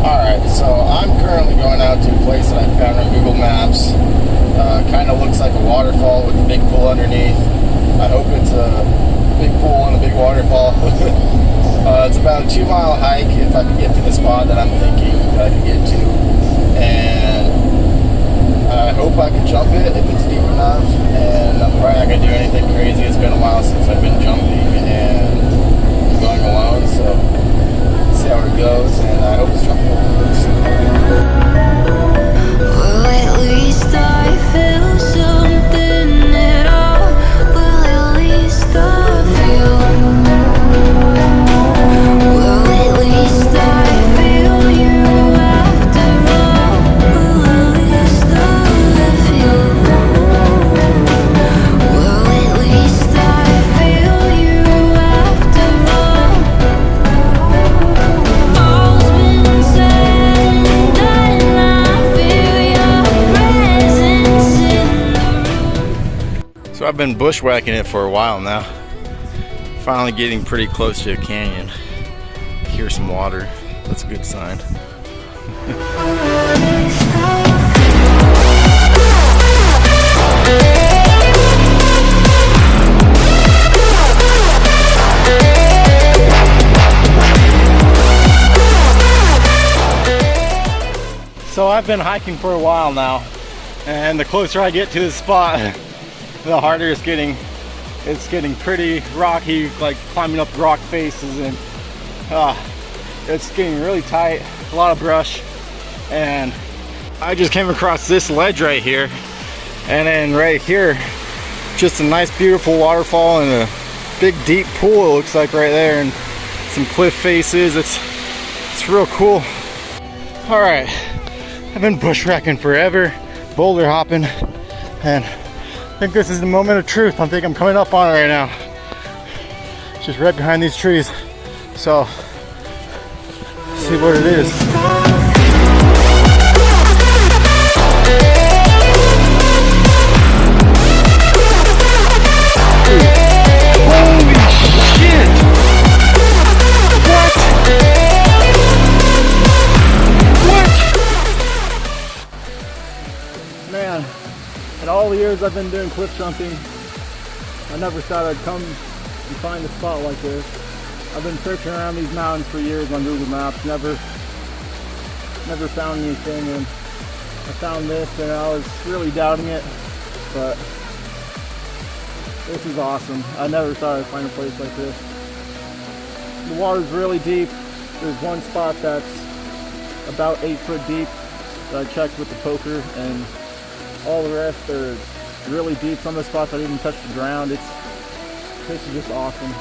Alright, so I'm currently going out to a place that I found on Google Maps. Kind of looks like a waterfall with a big pool underneath. I hope it's a big pool and a big waterfall. It's about a 2-mile hike if I can get to the spot that I'm thinking that I can get to. And I hope I can jump it if it's deep enough. And I'm probably not going to do anything crazy. It's been a while since I've been jumping and I'm going alone, so see how it goes, and I hope it's jumping over. Well, at least I feel something at all. Well, at least I feel. Well, at least I feel you after all. Well, at least I feel. Well, at least I feel you after all. All's been said and done, and I feel your presence in the room. So I've been bushwhacking it for a while now. Finally getting pretty close to a canyon. Hear some water. That's a good sign. So I've been hiking for a while now, and the closer I get to the spot, the harder it's getting. It's getting pretty rocky, like climbing up rock faces, and it's getting really tight, a lot of brush. And I just came across this ledge right here, and then right here, just a nice beautiful waterfall and a big deep pool, it looks like right there, and some cliff faces. It's real cool. All right, I've been bushwhacking forever, boulder hopping, and I think this is the moment of truth. I think I'm coming up on it right now. It's just right behind these trees. So, let's see what it is. Holy shit! What? Man, in all the years I've been doing cliff jumping, I never thought I'd come and find a spot like this. I've been searching around these mountains for years on Google Maps, never found anything, and I found this and I was really doubting it, but this is awesome. I never thought I'd find a place like this. The water's really deep. There's one spot that's about 8 foot deep that I checked with the poker, and all the rest are really deep. Some of the spots I didn't even touch the ground. This is just awesome.